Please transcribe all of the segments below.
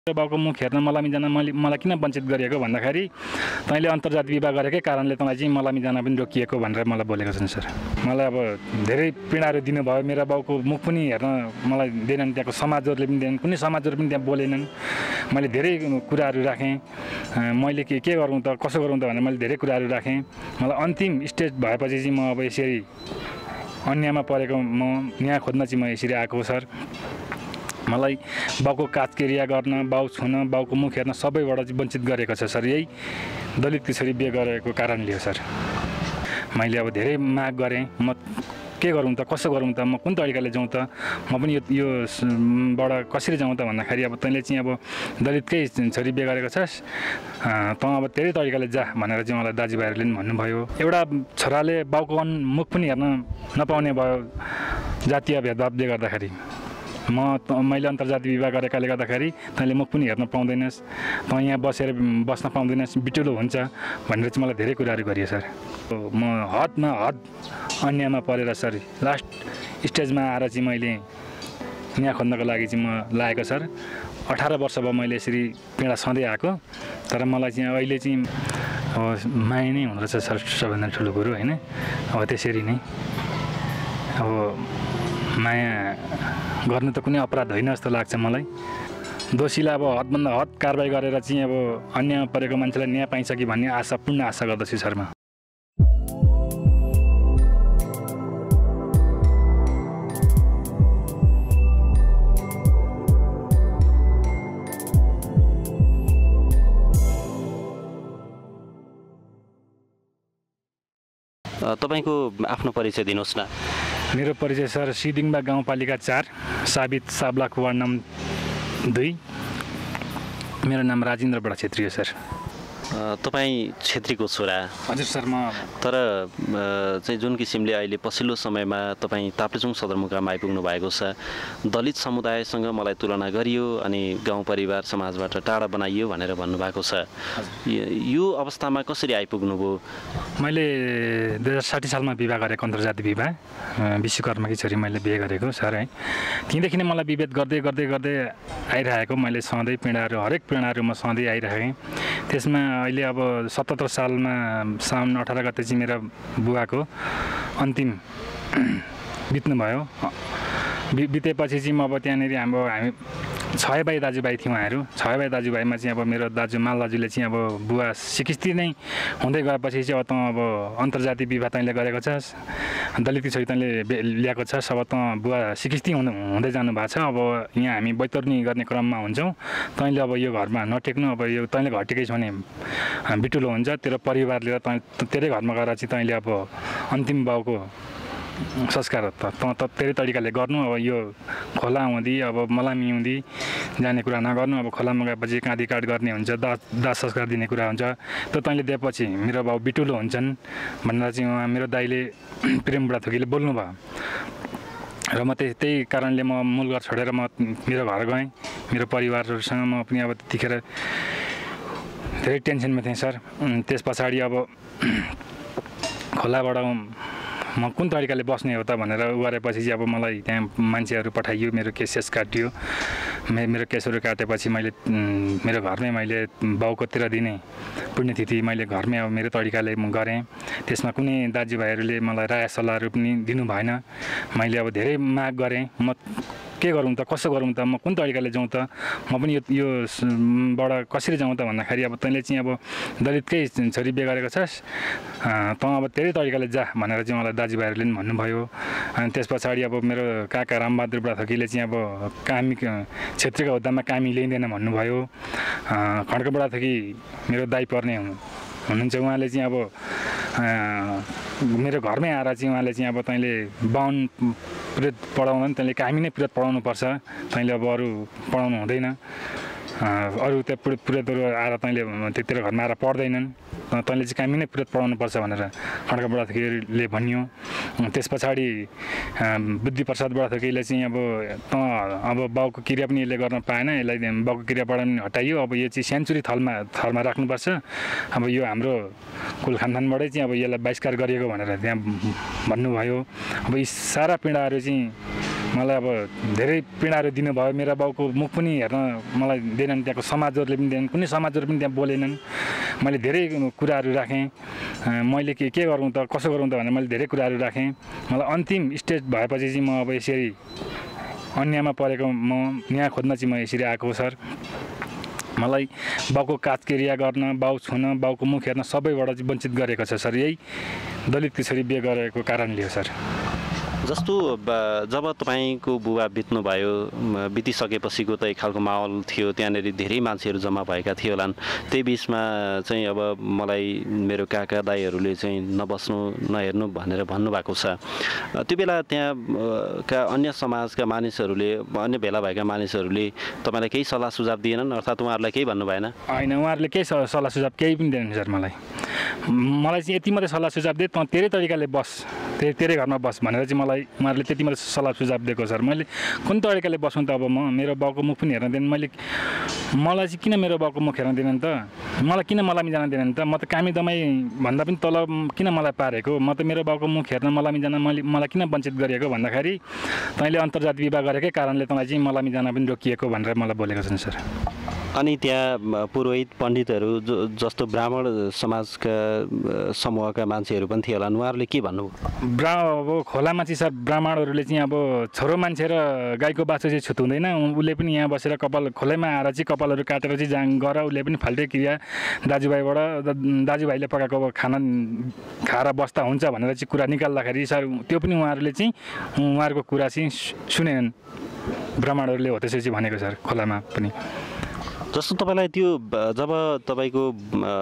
बाउको मुख हेर्न मलामी जान मलाई किन वञ्चित गरिएको भन्दाखेरि तैँले अन्तर्जातीय विवाह गरेकै कारणले तँलाई चाहिँ मलामी जान पनि रोकिएको भनेर मलाई बोलेको छन् सर। मलाई अब धेरै पीडाहरू दिनुभयो। मेरा बाउको मुख पनि हेर्न मलाई दिएनन्, त्यहाँको समाजहरूले पनि दिएनन्, कुनै समाजहरू पनि त्यहाँ बोलेनन्। मैले धेरै कुराहरू राखेँ, मैले के गरौँ त कसो गरौँ त भनेर मैले धेरै कुराहरू राखेँ। मलाई अन्तिम स्टेज भएपछि चाहिँ म अब यसरी अन्यायमा परेको म न्याय खोज्न चाहिँ म यसरी आएको सर। मलाई बाउको काजक्रिया गर्न, बाउ छुन, बाउको मुख हेर्न सबैबाट चाहिँ वञ्चित गरेको छ सर। यही दलित किशोरी बिहे गरेको कारणले हो सर। मैले अब धेरै माग गरेँ, म के गरौँ त कसो गरौँ त, म कुन तरिकाले जाउँ त, म पनि यो बाट कसरी जाउँ त भन्दाखेरि अब तैँले चाहिँ अब दलितकै छोरी बिहे गरेको छस्, तँ अब धेरै तरिकाले जा भनेर चाहिँ मलाई दाजुभाइहरूले पनि भन्नुभयो। एउटा छोराले बाउको मुख पनि हेर्न नपाउने भयो जातीय भेदभावले गर्दाखेरि। मैले अन्तर्जातीय विवाह गरेकाले गर्दाखेरि तैँले मुख पनि हेर्न पाउँदैनस्, तँ यहाँ बस्न पाउँदैनस्, बिटुलो हुन्छ भनेर चाहिँ मलाई धेरै कुराहरू गरियो सर। म हदमा हद अन्यायमा परेर सर लास्ट स्टेजमा आएर चाहिँ मैले न्याय खोज्नको लागि चाहिँ म लागेको सर। 18 वर्ष भयो मैले यसरी पीडा सधैँ आएको, तर मलाई चाहिँ अहिले चाहिँ अब माया नै हुँदो रहेछ सर सबभन्दा ठुलो कुरो होइन। अब त्यसरी नै अब माया गर्नु त कुनै अपराध होइन जस्तो लाग्छ मलाई। दोषीलाई अब हदभन्दा हद कारबाही गरेर चाहिँ अब अन्यायमा परेको मान्छेलाई न्याय पाइन्छ कि भन्ने पूर्ण आशा गर्दछु सर म। तपाईको आफ्नो परिचय दिनुहोस् न। मेरो परिचय सर सिदिङबा गाउँपालिका 4 साबित साब्लाक वार्ड नम्बर 2। मेरो नाम राजेन्द्र बडा छेत्री हो सर। तपाईँ छेत्रीको छोरा? हजुर सर। म तर चाहिँ जुन किसिमले अहिले पछिल्लो समयमा तपाईँ ताप्लेजुङ सदरमुकाम आइपुग्नु भएको छ, दलित समुदायसँग मलाई तुलना गरियो अनि गाउँ परिवार समाजबाट टाढा बनाइयो भनेर भन्नुभएको छ। यो अवस्थामा कसरी आइपुग्नुभयो? मैले 2060 सालमा विवाह गरेको, अन्तर्जातीय विवाह, विश्वकर्माकी छोरी मैले बिहे गरेको सर है। त्यहीँदेखि नै मलाई विभेद गर्दै गर्दै गर्दै आइरहेको, मैले सधैँ पीडाहरू हरेक पीडाहरू म सधैँ आइरहेँ। त्यसमा अहिले अब 77 सालमा साउन 18 गते चाहिँ मेरो बुवाको अन्तिम बित्नुभयो। बितेपछि चाहिँ म अब त्यहाँनिर हामी 6 भाइ दाजुभाइ थियौँ उहाँहरू। 6 भाइ दाजुभाइमा चाहिँ अब मेरो दाजु माल दाजुले चाहिँ अब बुवा सिकिस्ती नै हुँदै गएपछि चाहिँ अब तँ अब अन्तर्जातीय विवाह तैँले गरेको छस्, दलित छोरी तैँले ल्याएको छस्, अब तँ बुवा सिकिस्ती हुँदै जानु भएको छ, अब यहाँ हामी बैतरनी गर्ने क्रममा हुन्छौँ, तैँले अब यो घरमा नटेक्नु, अब यो तैँले घर टेकेछ भने बिटुलो हुन्छ, तेरो परिवार लिएर तेरै घरमा गएर चाहिँ तैँले अब अन्तिम बाउको संस्कार त तेरै तरिकाले गर्नु। अब यो खोला हुँदी अब मलामी हुँदी जाने कुरा नगर्नु, अब खोलामा गएपछि काँधी काट गर्ने हुन्छ, दाह संस्कार दिने कुरा हुन्छ, त तैँले दिएपछि मेरो बाउ बिटुलो हुन्छन् भनेर चाहिँ उहाँ मेरो दाइले प्रेम बुढाथोकीले बोल्नुभयो। र म त्यही कारणले म मूल घर छोडेर म मेरो घर गएँ, मेरो परिवारहरूसँग म पनि अब त्यतिखेर धेरै टेन्सनमा थिएँ सर। त्यस पछाडि अब खोलाबाट म कुन तरिकाले बस्ने हो त भनेर गरेपछि चाहिँ अब मलाई त्यहाँ मान्छेहरू पठाइयो, मेरो केस काटियो। मेरो केसहरू काटेपछि मैले मेरो घरमै मैले बाउको 13 दिने पुण्यतिथि मैले घरमै अब मेरो तरिकाले म गरेँ। त्यसमा कुनै दाजुभाइहरूले मलाई राय सल्लाहहरू पनि दिनु भएन। मैले अब धेरै माग गरेँ, म के गरौँ त कसो गरौँ त, म कुन तरिकाले जाउँ त, म पनि यो बाट कसरी जाउँ त भन्दाखेरि अब तैँले चाहिँ अब दलितकै छोरी बिहे गरेको छस्, तँ अब धेरै तरिकाले जा भनेर चाहिँ मलाई दाजुभाइहरूले पनि भन्नुभयो। अनि त्यस पछाडि अब मेरो काका रामबहादुर बुढाथोकीले चाहिँ अब कामी क्षेत्रीको हुद्दामा कामी ल्याइँदैन भन्नुभयो। खड्का बुढाथोकी मेरो दाइ पर्ने हुनुहुन्छ, उहाँले चाहिँ अब मेरो घरमै आएर चाहिँ उहाँले चाहिँ अब तैँले 52 पुरेत पढाउँदा नि तैँले कामी नै पुरेत पढाउनुपर्छ, तैँले अब अरू पढाउनु हुँदैन, अरू त्यो पुरेतहरू आएर तैँले तेरो घरमा आएर पढ्दैनन्, तैँले चाहिँ कामी नै पुरेत पढाउनुपर्छ भनेर खड्का बुढाथोकीले भनियो। त्यस पछाडि बुद्धिप्रसाद बुढाथोकीले चाहिँ अब तँ अब बाउको क्रिया पनि यसले गर्न पाएन, यसलाई बाउको क्रियाबाट पनि हटाइयो, अब यो चाहिँ सेन्चुरी थरमा राख्नुपर्छ, अब यो हाम्रो कुल खानदानबाटै चाहिँ अब यसलाई बहिष्कार गरिएको भनेर त्यहाँ भन्नुभयो। अब यी सारा पीडाहरू चाहिँ मलाई अब धेरै पीडाहरू दिनुभयो। मेरा बाउको मुख पनि हेर्न मलाई दिएनन्, त्यहाँको समाजहरूले पनि दिएनन्, कुनै समाजहरू पनि त्यहाँ बोलेनन्। मैले धेरै कुराहरू राखेँ, मैले के गरौँ त, कसो गरौँ त भनेर मैले धेरै कुराहरू राखेँ। मलाई अन्तिम स्टेज भएपछि चाहिँ म अब यसरी अन्यायमा परेको म न्याय खोज्न चाहिँ म यसरी आएको सर। मलाई बाउको काजक्रिया गर्न, बाउ छुन, बाउको मुख हेर्न सबैबाट चाहिँ वञ्चित गरेको छ सर। यही दलित किशोरी बिहे गरेको कारणले हो सर। जस्तो जब तपाईँको बुबा बित्नुभयो, बितिसकेपछिको त एक खालको माहौल थियो, त्यहाँनिर धेरै मान्छेहरू जम्मा भएका थिए होलान्। त्यही बिचमा चाहिँ अब मलाई मेरो काका दाईहरूले चाहिँ नबस्नु नहेर्नु भनेर भन्नुभएको छ। त्यो बेला त्यहाँका अन्य समाजका मानिसहरूले, अन्य भेला भएका मानिसहरूले तपाईँलाई केही सल्लाह सुझाव दिएनन्, अर्थात् उहाँहरूलाई केही भन्नु भएन? होइन, उहाँहरूले केही सल्लाह सुझाव केही पनि दिएन सर। मलाई चाहिँ यति मात्रै सल्लाह सुझाव दिए, तँ तेरै तरिकाले बस, तेरै घरमा बस भनेर चाहिँ मलाई उहाँहरूले त्यति मात्रै सल्लाह सुझाव दिएको सर। मैले कुन तरिकाले बस्नु त, अब मेरो बाउको मुख पनि हेर्न दिएन। मलाई चाहिँ किन मेरो बाउको मुख हेर्न दिएन त, मलाई किन मलामी जान दिएन त, म त कामी दमाई भन्दा पनि तल किन मलाई पारेको, म त मेरो बाउको मुख हेर्न मलामी जान मलाई किन वञ्चित गरिएको भन्दाखेरि तैँले अन्तर्जात विवाह गरेकै कारणले तँलाई चाहिँ मलामी जान पनि रोकिएको भनेर मलाई बोलेको छन् सर। अनि त्यहाँ पुरोहित पण्डितहरू जस्तो ब्राह्मण समाजका समूहका मान्छेहरू पनि थिए होला, उहाँहरूले के भन्नुभयो? अब खोलामा चाहिँ सर ब्राह्मणहरूले चाहिँ अब छोरो मान्छे र गाईको बाछो चाहिँ छुत्नुहुँदैन, उसले पनि यहाँ बसेर खोलैमा आएर चाहिँ कपालहरू काटेर चाहिँ गर, उसले पनि फाल्टै क्रिया दाजुभाइले पकाएको खाना खाएर बस्दा हुन्छ भनेर चाहिँ कुरा निकाल्दाखेरि सर त्यो पनि उहाँहरूले चाहिँ उहाँहरूको कुरा चाहिँ सुनेनन्। ब्राह्मणहरूले हो त्यसरी चाहिँ भनेको सर खोलामा पनि। जस्तो तपाईँलाई त्यो जब तपाईँको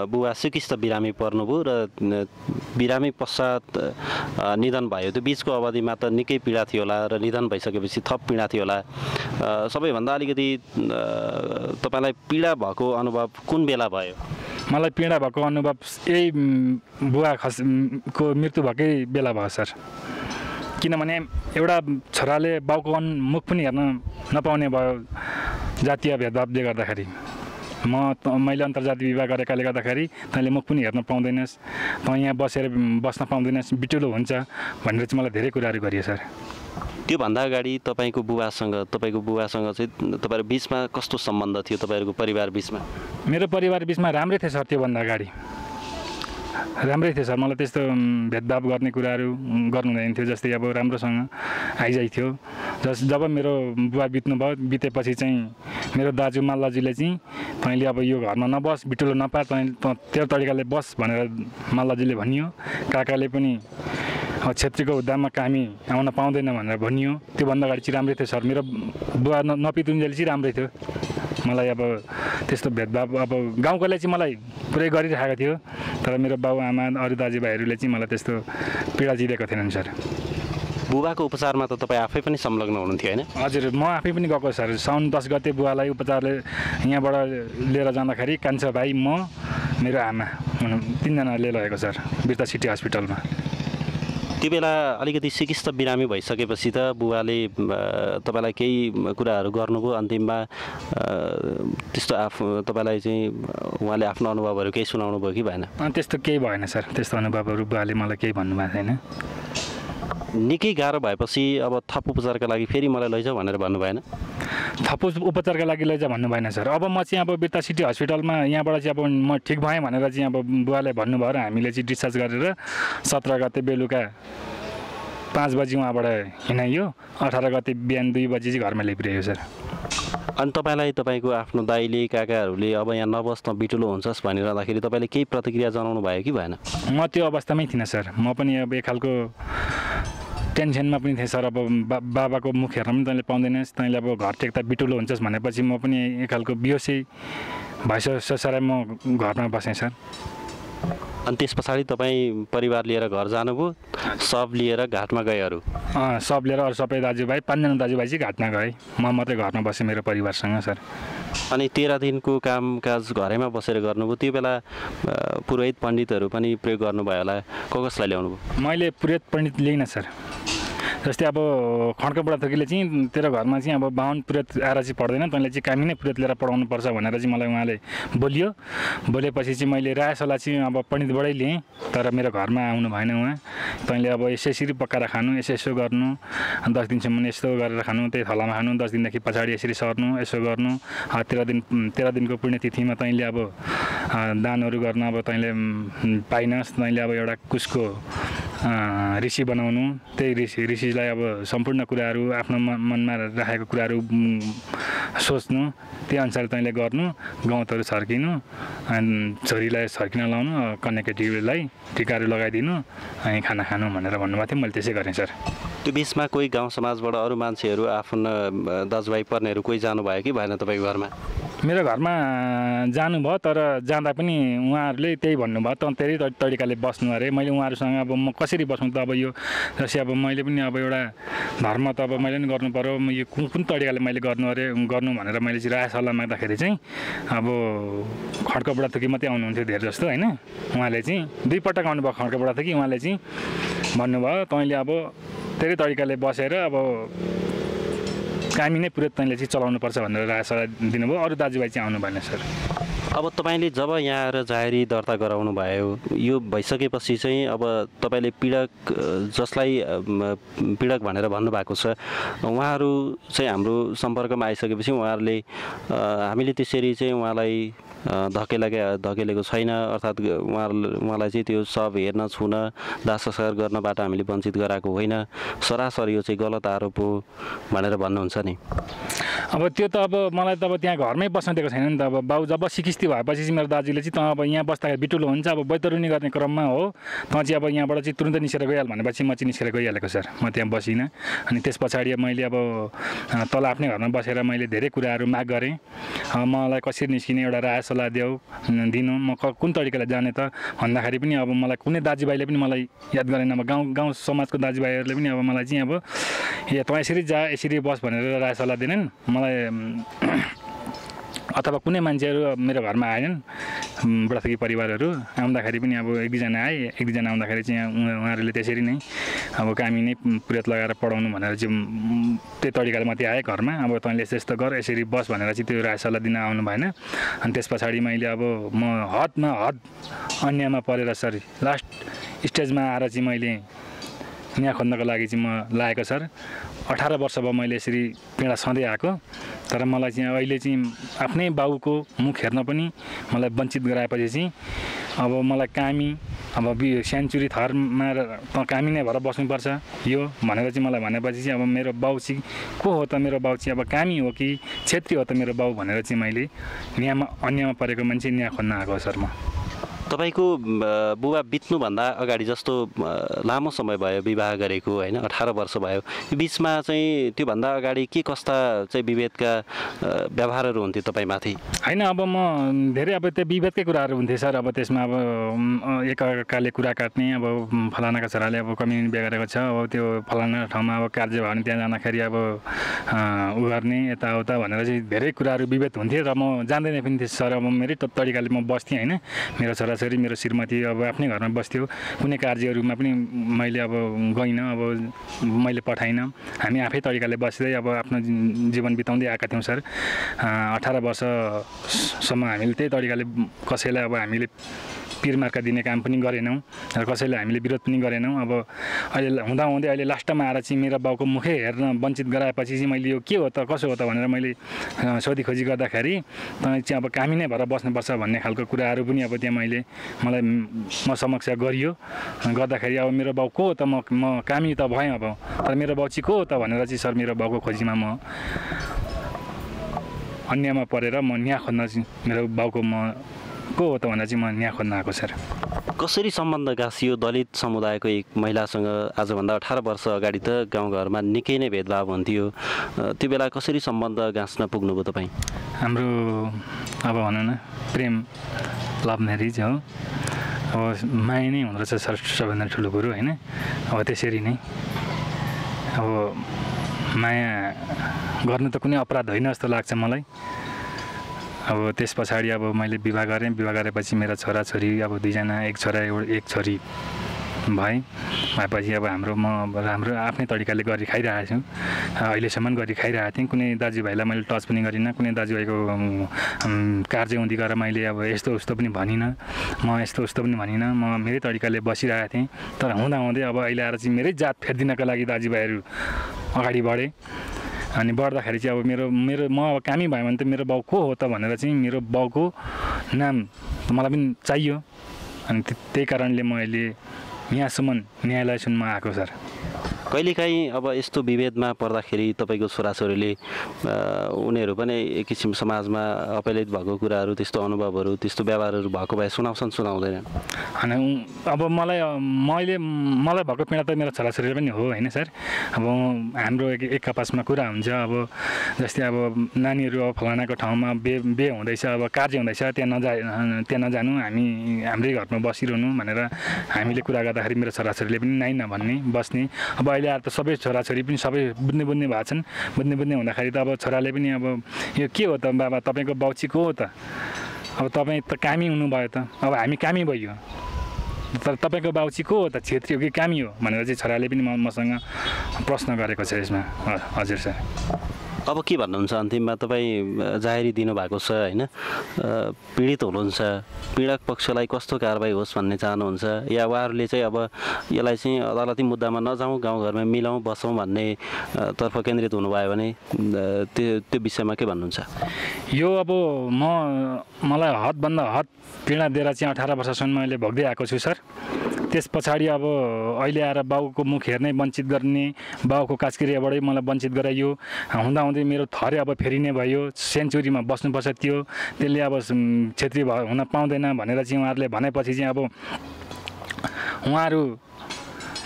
बुवा सिकिस्त बिरामी पर्नुभयो र बिरामी पश्चात निधन भयो, त्यो बिचको अवधिमा त निकै पीडा थियो होला र निधन भइसकेपछि थप पीडा थियो होला। सबैभन्दा अलिकति तपाईँलाई पीडा भएको अनुभव कुन बेला भयो? मलाई पीडा भएको अनुभव यही बुवा को मृत्यु भएकै बेला भयो सर। किनभने एउटा छोराले बाउको मुख पनि हेर्न नपाउने भयो जातीय भेदभावले गर्दाखेरि। मैले अन्तर्जातीय विवाह गरेकाले गर्दाखेरि तैँले मुख पनि हेर्न पाउँदैनस्, तँ यहाँ बस्न पाउँदैनस्, बिटुलो हुन्छ भनेर चाहिँ मलाई धेरै कुराहरू गरियो सर। त्योभन्दा अगाडि तपाईँको बुवासँग चाहिँ तपाईँहरू बिचमा कस्तो सम्बन्ध थियो, तपाईँहरूको परिवार बिचमा? मेरो परिवार बिचमा राम्रै थियो सर। त्योभन्दा अगाडि राम्रै थियो सर। मलाई त्यस्तो भेदभाव गर्ने कुराहरू गर्नु हुँदैन थियो। जस्तै अब राम्रोसँग आइजाइ थियो। जब मेरो बुवा बितेपछि चाहिँ मेरो दाजु माल्लाजीले चाहिँ तैँले अब यो घरमा नबस, बिटुलो नपा, त्यो तरिकाले बस भनेर माल्लाजीले भनियो। काकाले पनि क्षेत्रीको हुद्दामा कामी आउन पाउँदैन भनेर भनियो। त्योभन्दा अगाडि चाहिँ राम्रै थियो सर। मेरो बुवा नपितुन्जेल चाहिँ राम्रै थियो। मलाई अब त्यस्तो भेदभाव अब गाउँकोले चाहिँ मलाई पुरै गरिरहेको थियो, तर मेरो बाउ आमा अरू दाजुभाइहरूले चाहिँ मलाई त्यस्तो पीडा दिएको थिएनन् सर। बुबाको उपचारमा त तपाईँ आफै पनि संलग्न हुनुहुन्थ्यो होइन? हजुर, म आफै पनि गएको सर। साउन 10 गते बुवालाई उपचारले यहाँबाट लिएर जाँदाखेरि कान्छा भाइ, म, मेरो आमा तीनजनाले लगेको सर बिर्ता सिटी हस्पिटलमा। त्यो बेला अलिकति सिकिस्त बिरामी भइसकेपछि त बुवाले तपाईँलाई केही कुराहरू गर्नुभयो अन्तिममा? त्यस्तो तपाईँलाई चाहिँ उहाँले आफ्नो अनुभवहरू केही सुनाउनु भयो कि भएन? त्यस्तो केही भएन सर। त्यस्तो अनुभवहरू बुवाले मलाई केही भन्नुभएको छैन। निकै गाह्रो भएपछि अब थप उपचारका लागि फेरि मलाई लैजाऊ भनेर भन्नु भएन? थप उपचारका लागि लैजा भन्नु भएन सर। अब म चाहिँ अब बिर्ता सिटी हस्पिटलमा यहाँबाट चाहिँ अब म ठिक भएँ भनेर चाहिँ अब बुवाले भन्नुभयो र हामीले चाहिँ डिस्चार्ज गरेर 17 गते बेलुका 5 बजी उहाँबाट हिँडाइयो। 18 गते बिहान 2 बजी चाहिँ घरमा ल्याइपुर्यायो सर। अनि तपाईँलाई तपाईँको आफ्नो दाइले काकाहरूले अब यहाँ नबस्न बिटुलो हुन्छस् भनिरहँदाखेरि तपाईँले केही प्रतिक्रिया जनाउनु भयो कि भएन? म त्यो अवस्थामै थिइनँ सर। म पनि अब एक खालको टेन्सनमा पनि थिएँ सर। अब बाबाको मुख हेर्न पनि तैँले पाउँदैनस्, तैँले अब घर टेक्दा बिटुलो हुन्छस् भनेपछि म पनि एक खालको बिहोसै भइसकेर म घरमा बसेँ सर। अनि त्यस पछाडि तपाईँ परिवार लिएर घर जानुभयो, सब लिएर घाटमा गए अरू? सब लिएर अरू सबै दाजुभाइ, 5 जना दाजुभाइ चाहिँ घाटमा गए। म मात्रै घरमा बसेँ मेरो परिवारसँग सर। अनि 13 दिनको कामकाज घरैमा बसेर गर्नुभयो। त्यो बेला पुरोहित पण्डितहरू पनि प्रयोग गर्नुभयो होला, कसलाई ल्याउनुभयो? मैले पुरोहित पण्डित लिइनँ सर। जस्तै अब खड्का बुढाथोकीले चाहिँ तेरो घरमा चाहिँ अब 52 पुरेत आएर चाहिँ पढ्दैन, तैँले चाहिँ कामी नै पुरेत लिएर पढाउनुपर्छ भनेर चाहिँ मलाई उहाँले बोलेपछि चाहिँ मैले राय सल्लाह चाहिँ अब पण्डितबाटै लिएँ। तर मेरो घरमा आउनु भएन उहाँ। तैँले अब यसरी पकाएर खानु, यसो गर्नु, 10 दिनसम्म यस्तो गरेर खानु, त्यही थलामा खानु, 10 दिनदेखि पछाडि यसरी सर्नु, यसो गर्नु। 13 दिनको पुण्यतिथिमा तैँले अब दानहरू गर्न अब तैँले पाइनस्। तैँले अब एउटा कुसको ऋषि बनाउनु, त्यही ऋषिलाई अब सम्पूर्ण कुराहरू आफ्नो मनमा राखेको कुराहरू सोच्नु, त्यही अनुसार तैँले गर्नु, गौतहरू छर्किनु, छोरीलाई छर्किन लाउनु, कन्या केटीलाई टिकाहरू लगाइदिनु, अनि खाना खानु भनेर भन्नुभएको थियो। मैले त्यसै गरेँ सर। त्यो बिचमा कोही गाउँ समाजबाट अरू मान्छेहरू आफ्नो दाजुभाइ पर्नेहरू कोही जानुभयो कि भएन तपाईँको घरमा? मेरो घरमा जानुभयो, तर जाँदा पनि उहाँहरूले त्यही भन्नुभयो, त त्यही तरिकाले बस्नु अरे। मैले उहाँहरूसँग अब म कसरी बस्नु त, अब यो जस्तै अब मैले पनि अब एउटा धर्म त अब मैले पनि गर्नु पऱ्यो, यो कुन तरिकाले मैले गर्नु भनेर मैले चाहिँ राय सल्लाह माग्दाखेरि चाहिँ अब खड्का बुढाथोकी मात्रै आउनुहुन्थ्यो धेरै जस्तो होइन। उहाँले चाहिँ 2 पटक आउनुभयो खड्का बुढाथोकी। उहाँले चाहिँ भन्नुभयो तैँले अब त्यही तरिकाले बसेर अब कामी नै पुरै तैँले चाहिँ चलाउनुपर्छ भनेर राय सल्लाह दिनुभयो। अरू दाजुभाइ चाहिँ आउनु भएन सर। अब तपाईँले जब यहाँ आएर जाहेरी दर्ता गराउनु भयो, यो भइसकेपछि चाहिँ अब तपाईँले पीडक जसलाई पीडक भनेर भन्नुभएको छ, उहाँहरू चाहिँ हाम्रो सम्पर्कमा आइसकेपछि उहाँहरूले हामीले त्यसरी चाहिँ उहाँलाई धकेलेको छैन, अर्थात् उहाँलाई चाहिँ त्यो सब हेर्न छुन दाह संस्कार गर्नबाट हामीले वञ्चित गराएको होइन, सरासर यो चाहिँ गलत आरोप हो भनेर भन्नुहुन्छ नि। अब त्यो त अब मलाई त अब त्यहाँ घरमै बस्न दिएको छैन नि त। अब बाउ जब सिकिस्ती भएपछि चाहिँ मेरो दाजुले चाहिँ त अब यहाँ बस्दाखेरि बिटुलो हुन्छ, अब बैतरुनी गर्ने क्रममा हो, त चाहिँ अब यहाँबाट चाहिँ तुरुन्त निस्केर गइहाल भनेपछि म चाहिँ निस्केर गइहालेको सर। म त्यहाँ बसिनँ। अनि त्यस पछाडि मैले अब तल आफ्नै घरमा बसेर मैले धेरै कुराहरू माग गरेँ। मलाई कसरी निस्किने एउटा राय सल्लाह दिनु, म कुन तरिकाले जाने त भन्दाखेरि पनि अब मलाई कुनै दाजुभाइले पनि मलाई याद गरेन। अब गाउँ समाजको दाजुभाइहरूले पनि अब मलाई चाहिँ अब तँ यसरी जा, यसरी बस भनेर राय सल्लाह दिनेन् मलाई। अथवा कुनै मान्छेहरू मेरो घरमा आएनन्, बुढाथोकी परिवारहरू आउँदाखेरि पनि अब 1-2जना आए। 1-2जना आउँदाखेरि चाहिँ उहाँहरूले त्यसरी नै अब कामी नै पुरेत लगाएर पढाउनु भनेर चाहिँ त्यही तरिकाले मात्रै आएँ घरमा। अब तैँले यस्तो गर, यसरी बस भनेर चाहिँ त्यो राय सल्लाह दिन आउनु भएन। अनि त्यस पछाडि मैले अब म हद अन्यमा परेर सर लास्ट स्टेजमा आएर चाहिँ मैले न्याय खोज्नको लागि चाहिँ म लागेको सर। 18 वर्ष भयो मैले यसरी पीडा सधैँ आएको। तर मलाई चाहिँ अहिले चाहिँ आफ्नै बाउको मुख हेर्न पनि मलाई वञ्चित गराएपछि चाहिँ अब मलाई कामी अब सेन्चुरी थरमा कामी नै भएर बस्नुपर्छ यो भनेर चाहिँ मलाई भनेपछि चाहिँ अब मेरो बाउ चाहिँ को हो त, मेरो बाउ चाहिँ अब कामी हो कि छेत्री हो त मेरो बाउ भनेर चाहिँ मैले अन्यमा परेको मान्छे न्याय खोज्न आएको सर। म तपाईँको बुबा बित्नुभन्दा अगाडि जस्तो लामो समय भयो विवाह गरेको होइन, 18 वर्ष भयो, यो बिचमा चाहिँ त्योभन्दा अगाडि के कस्ता चाहिँ विभेदका व्यवहारहरू हुन्थ्यो तपाईँमाथि? होइन अब म धेरै अब त्यो विभेदकै कुराहरू हुन्थ्यो सर। अब त्यसमा अब एकअर्काले कुरा काट्ने, अब फलानाका छोराले अब कम्युनिटी बिहा गरेको छ, अब त्यो फलाना ठाउँमा अब कार्य भयो भने त्यहाँ जाँदाखेरि अब उ गर्ने यताउता भनेर चाहिँ धेरै कुराहरू विभेद हुन्थ्यो। र म जान्दैन पनि थिएँ सर। अब मेरै तरिकाले म बस्थेँ होइन। मेरो छोराछोरी मेरो श्रीमती अब आफ्नै घरमा बस्थ्यो। कुनै कार्यहरूमा पनि मैले अब गइनँ, अब मैले पठाइनँ। हामी आफै तरिकाले बस्दै अब आफ्नो जीवन बिताउँदै आएका थियौँ सर। 18 वर्षसम्म हामीले त्यही तरिकाले कसैलाई अब हामीले पिरमार्का दिने काम पनि गरेनौँ र कसैलाई हामीले विरोध पनि गरेनौँ। अब अहिले हुँदाहुँदै अहिले लास्टमा आएर चाहिँ मेरो बाउको मुखै हेर्न वञ्चित गराएपछि चाहिँ मैले यो के हो त कसो हो त भनेर मैले सोधीखोजी गर्दाखेरि चाहिँ अब कामी नै भएर बस्नुपर्छ भन्ने खालको कुराहरू पनि अब त्यहाँ मलाई म समक्ष गरियो। गर्दाखेरि अब मेरो बाउ को हो त, म कामी त भएँ अब, तर मेरो बाउ चाहिँ को हो त भनेर चाहिँ सर मेरो बाउको खोजीमा म अन्यमा परेर म न्याय खोज्न चाहिँ मेरो बाउको म को हो त भनेर चाहिँ म न्याय खोज्न आएको सर। कसरी सम्बन्ध गाँसियो दलित समुदायको एक महिलासँग? आजभन्दा 18 वर्ष अगाडि त गाउँघरमा निकै नै भेदभाव हुन्थ्यो, त्यो बेला कसरी सम्बन्ध गाँस्न पुग्नुभयो तपाईँ? हाम्रो अब भनौँ न प्रेम लभ म्यारिज हो। अब माया नै हुँदो रहेछ सर सबभन्दा ठुलो कुरो होइन। अब त्यसरी नै अब माया गर्नु त कुनै अपराध होइन जस्तो लाग्छ मलाई। अब त्यस पछाडि अब मैले विवाह गरेँ। विवाह गरेपछि मेरा छोराछोरी अब 2जना, एक छोरा एक छोरी भएपछि अब हाम्रो आफ्नै तरिकाले गरी खाइरहेको छु। अहिलेसम्म गरी खाइरहेको थिएँ। कुनै दाजुभाइलाई मैले टच पनि गरिनँ। कुनै दाजुभाइको कार्यौँदी गरेर मैले अब यस्तो उस्तो पनि भनिनँ। म यस्तो उस्तो पनि भनिनँ। म मेरै तरिकाले बसिरहेको थिएँ। तर हुँदाहुँदै अब अहिले आएर चाहिँ मेरै जात फेरिदिनका लागि दाजुभाइहरू अगाडि बढे। अनि बढ्दाखेरि चाहिँ अब म अब कामी भयो भने त मेरो बाउ को हो त भनेर चाहिँ मेरो बाउको नाम मलाई पनि चाहियो। अनि त्यही कारणले म अहिले यहाँसम्म न्यायालयसम्म आएको सर। कहिलेकाहीँ अब यस्तो विभेदमा पर्दाखेरि तपाईँको छोराछोरीले उनीहरू पनि एक किसिम समाजमा अपहेलित भएको कुराहरू, त्यस्तो अनुभवहरू, त्यस्तो व्यवहारहरू भएको भए सुनाउँदैन? अनि अब मलाई भएको पीडा त मेरो छोराछोरीले पनि हो होइन सर। अब हाम्रो एक आपसमा कुरा हुन्छ। अब जस्तै अब नानीहरू अब फलानाको ठाउँमा बे हुँदैछ, अब कार्य हुँदैछ, त्यहाँ नजानु, हाम्रै घरमा बसिरहनु भनेर हामीले कुरा गर्दाखेरि मेरो छोराछोरीले पनि नाइ नभन्ने बस्ने। अब अहिले आएर त सबै छोराछोरी पनि सबै बुझ्ने भएको छन्। बुझ्ने हुँदाखेरि त अब छोराले पनि अब यो के हो त बाबा, तपाईँको बाउ चाहिँ को हो त? अब तपाईँ त कामी हुनुभयो त, अब हामी कामी भइयो, तर तपाईँको बाउ चाहिँ को हो त? छेत्री हो कि कामी हो भनेर चाहिँ छोराले पनि मसँग प्रश्न गरेको छ यसमा। हजुर सर। अब के भन्नुहुन्छ अन्तिममा? तपाईँ जाहेरी दिनुभएको छ होइन, पीडित हुनुहुन्छ, पीडक पक्षलाई कस्तो कारबाही होस् भन्ने चाहनुहुन्छ, या उहाँहरूले चाहिँ अब यसलाई चाहिँ अदालती मुद्दामा नजाउँ, गाउँघरमै मिलाउँ बसौँ भन्ने तर्फ केन्द्रित हुनुभयो भने त्यो विषयमा के भन्नुहुन्छ? यो अब मलाई हदभन्दा हद पीडा दिएर चाहिँ 18 वर्षसम्म मैले भोग्दै आएको छु सर। त्यस पछाडि अब अहिले आएर बाउको मुख हेर्नै वञ्चित गर्ने, बाउको काजक्रियाबाटै मलाई वञ्चित गराइयो। हुँदाहुँदै मेरो थरे अब फेरिने भयो। सेन्चुरीमा बस्नुपर्छ थियो, त्यसले अब छेत्री हुन पाउँदैन भनेर चाहिँ उहाँहरूले भनेपछि चाहिँ अब उहाँहरू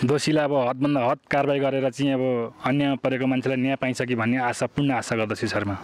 दोषीलाई अब हदभन्दा हद कारबाही गरेर चाहिँ अब अन्याय परेको मान्छेलाई न्याय पाइन्छ कि भन्ने पूर्ण आशा गर्दछु सर म।